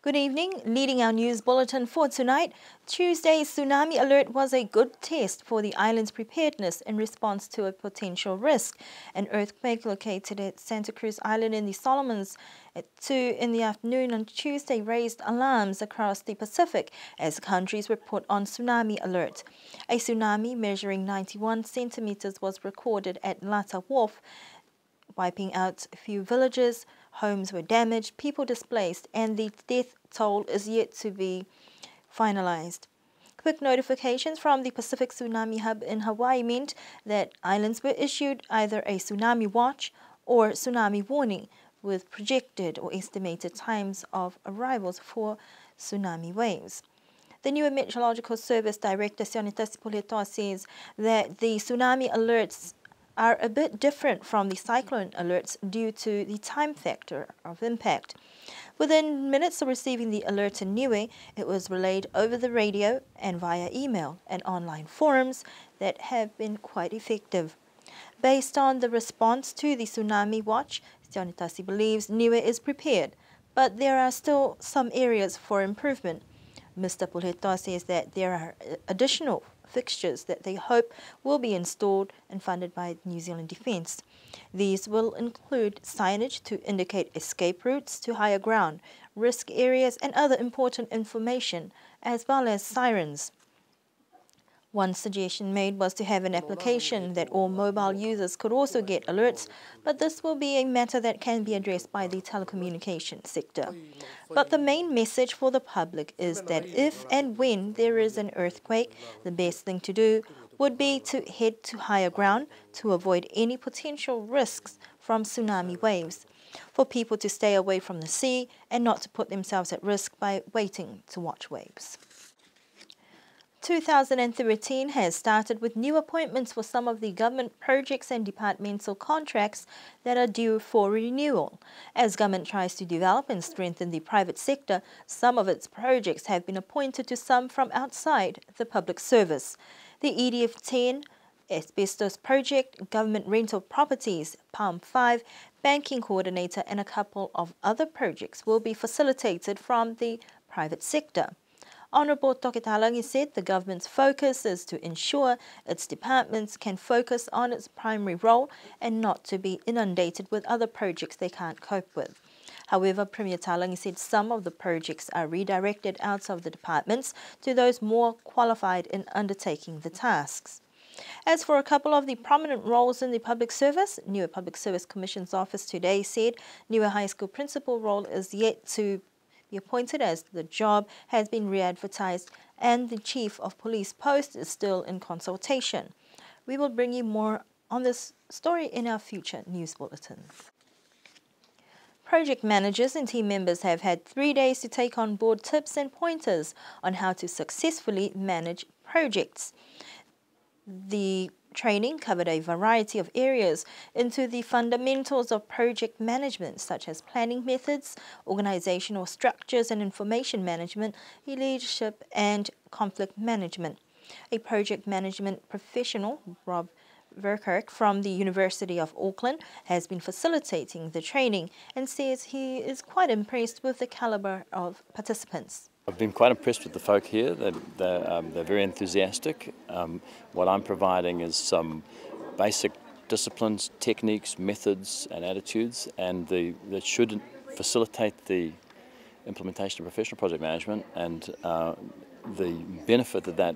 Good evening. Leading our news bulletin for tonight, Tuesday's Tsunami Alert was a good test for the island's preparedness in response to a potential risk. An earthquake located at Santa Cruz Island in the Solomons at 2 in the afternoon on Tuesday raised alarms across the Pacific as countries were put on Tsunami Alert. A tsunami measuring 91 centimeters was recorded at Lata Wharf, wiping out a few villages. Homes were damaged, people displaced, and the death toll is yet to be finalized. Quick notifications from the Pacific Tsunami Hub in Hawaii meant that islands were issued either a tsunami watch or tsunami warning, with projected or estimated times of arrivals for tsunami waves. The Niue Meteorological Service Director Sionitasi Puleto says that the tsunami alerts are a bit different from the cyclone alerts due to the time factor of impact. Within minutes of receiving the alert in Niue, it was relayed over the radio and via email and online forums that have been quite effective. Based on the response to the tsunami watch, Sionitasi believes Niue is prepared, but there are still some areas for improvement. Mr. Puleto says that there are additional fixtures that they hope will be installed and funded by New Zealand Defence. These will include signage to indicate escape routes to higher ground, risk areas and other important information, as well as sirens. One suggestion made was to have an application that all mobile users could also get alerts, but this will be a matter that can be addressed by the telecommunications sector. But the main message for the public is that if and when there is an earthquake, the best thing to do would be to head to higher ground to avoid any potential risks from tsunami waves, for people to stay away from the sea and not to put themselves at risk by waiting to watch waves. 2013 has started with new appointments for some of the government projects and departmental contracts that are due for renewal. As government tries to develop and strengthen the private sector, some of its projects have been appointed to some from outside the public service. The EDF 10 Asbestos Project, Government Rental Properties, Palm 5, Banking Coordinator and a couple of other projects will be facilitated from the private sector. Honourable Tokitalangi said the government's focus is to ensure its departments can focus on its primary role and not to be inundated with other projects they can't cope with. However, Premier Talangi said some of the projects are redirected out of the departments to those more qualified in undertaking the tasks. As for a couple of the prominent roles in the public service, Niue Public Service Commission's office today said Niue High School principal role is yet to be appointed as the job has been re-advertised and the Chief of Police post is still in consultation. We will bring you more on this story in our future news bulletins. Project managers and team members have had 3 days to take on board tips and pointers on how to successfully manage projects. The training covered a variety of areas into the fundamentals of project management, such as planning methods, organizational structures and information management, leadership and conflict management. A project management professional, Rob Verkerk from the University of Auckland, has been facilitating the training and says he is quite impressed with the caliber of participants. I've been quite impressed with the folk here. They're very enthusiastic. What I'm providing is some basic disciplines, techniques, methods and attitudes, and that should facilitate the implementation of professional project management. And the benefit that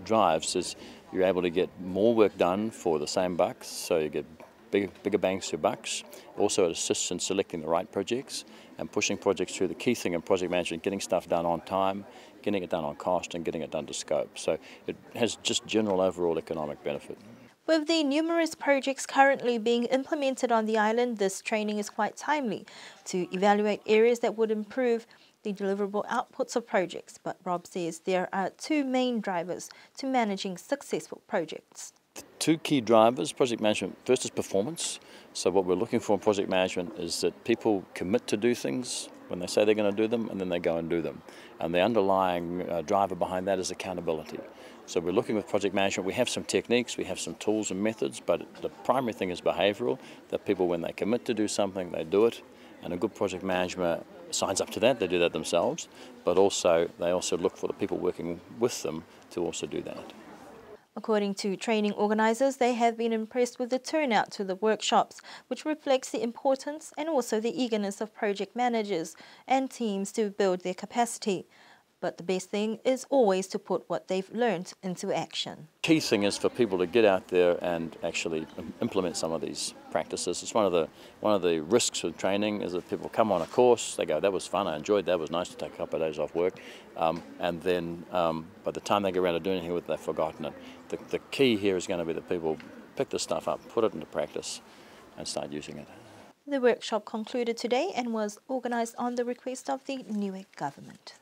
drives is you're able to get more work done for the same bucks, so you get bigger bangs for bucks. Also, it assists in selecting the right projects and pushing projects through. The key thing in project management, getting stuff done on time, getting it done on cost and getting it done to scope. So it has just general overall economic benefit. With the numerous projects currently being implemented on the island, this training is quite timely to evaluate areas that would improve the deliverable outputs of projects. But Rob says there are two main drivers to managing successful projects. Two key drivers, project management. First is performance. So what we're looking for in project management is that people commit to do things when they say they're going to do them, and then they go and do them. And the underlying driver behind that is accountability. So we're looking with project management. We have some techniques, we have some tools and methods, but the primary thing is behavioural, that people, when they commit to do something, they do it. And a good project manager signs up to that, they do that themselves, but also they also look for the people working with them to also do that. According to training organisers, they have been impressed with the turnout to the workshops, which reflects the importance and also the eagerness of project managers and teams to build their capacity. But the best thing is always to put what they've learned into action. Key thing is for people to get out there and actually implement some of these practices. It's one of the risks with training is that people come on a course, they go, that was fun, I enjoyed that, it was nice to take a couple of days off work, and then by the time they get around to doing anything with it, they've forgotten it. The key here is going to be that people pick this stuff up, put it into practice, and start using it. The workshop concluded today and was organised on the request of the Niue government.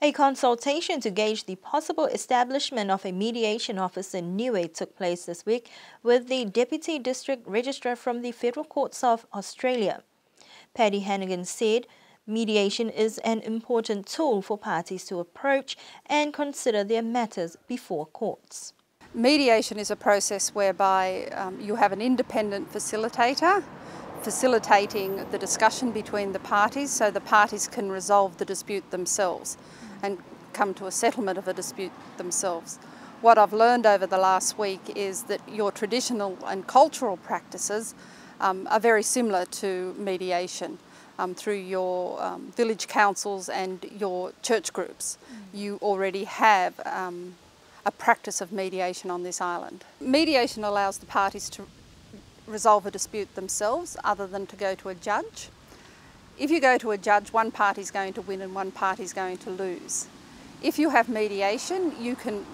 A consultation to gauge the possible establishment of a mediation office in Niue took place this week with the Deputy District Registrar from the Federal Courts of Australia. Paddy Hannigan said mediation is an important tool for parties to approach and consider their matters before courts. Mediation is a process whereby you have an independent facilitator facilitating the discussion between the parties so the parties can resolve the dispute themselves and come to a settlement of a dispute themselves. What I've learned over the last week is that your traditional and cultural practices are very similar to mediation through your village councils and your church groups. You already have a practice of mediation on this island. Mediation allows the parties to resolve a dispute themselves other than to go to a judge. If you go to a judge, one party is going to win and one party is going to lose. If you have mediation, you can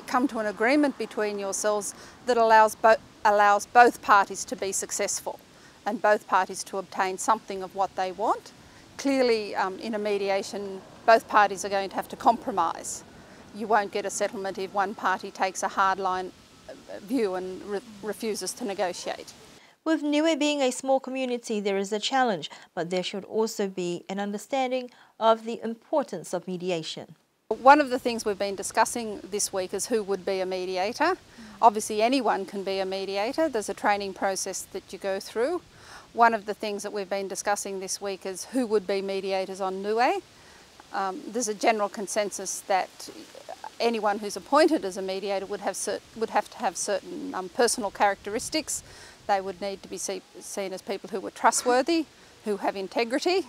come to an agreement between yourselves that allows both parties to be successful and both parties to obtain something of what they want. Clearly, in a mediation, both parties are going to have to compromise. You won't get a settlement if one party takes a hardline view and refuses to negotiate. With Niue being a small community, there is a challenge, but there should also be an understanding of the importance of mediation. One of the things we've been discussing this week is who would be a mediator. Obviously anyone can be a mediator. There's a training process that you go through. One of the things that we've been discussing this week is who would be mediators on Niue. There's a general consensus that anyone who's appointed as a mediator would have to have certain personal characteristics. They would need to be seen as people who were trustworthy, who have integrity,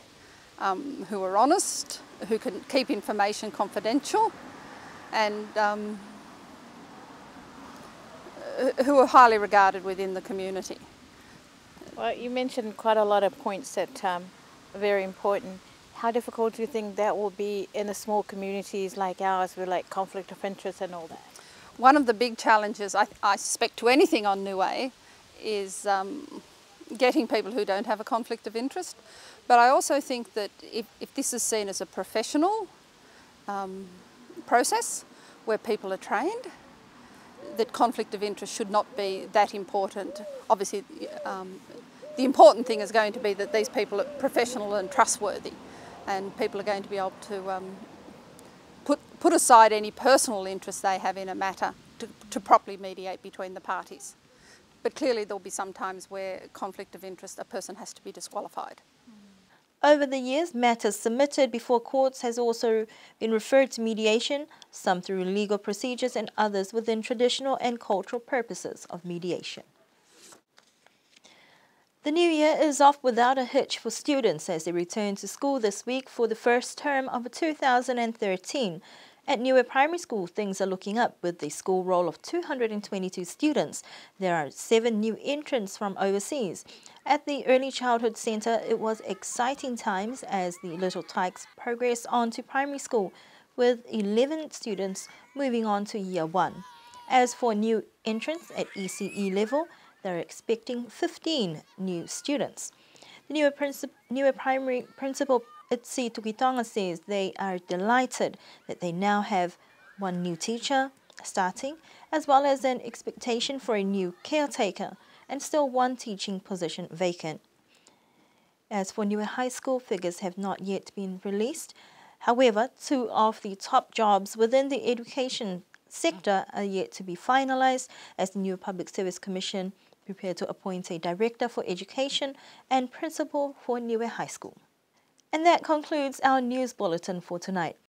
who are honest, who can keep information confidential, and who are highly regarded within the community. Well, you mentioned quite a lot of points that are very important. How difficult do you think that will be in the small communities like ours with like conflict of interest and all that? One of the big challenges, I suspect, to anything on Niue is getting people who don't have a conflict of interest. But I also think that if this is seen as a professional process where people are trained, that conflict of interest should not be that important. Obviously, the important thing is going to be that these people are professional and trustworthy, and people are going to be able to put aside any personal interest they have in a matter to properly mediate between the parties. But clearly there'll be some times where conflict of interest, a person has to be disqualified. Over the years, matters submitted before courts has also been referred to mediation, some through legal procedures and others within traditional and cultural purposes of mediation. The new year is off without a hitch for students as they return to school this week for the first term of 2013. At Niue Primary School, things are looking up with the school roll of 222 students. There are 7 new entrants from overseas. At the Early Childhood Centre, it was exciting times as the Little Tykes progress on to primary school, with 11 students moving on to Year 1. As for new entrants at ECE level, they're expecting 15 new students. The Niue Primary Principal Itzi Tukitonga says they are delighted that they now have 1 new teacher starting, as well as an expectation for a new caretaker and still 1 teaching position vacant. As for Niue High School, figures have not yet been released. However, 2 of the top jobs within the education sector are yet to be finalised as the Niue Public Service Commission prepare to appoint a Director for Education and Principal for Niue High School. And that concludes our news bulletin for tonight.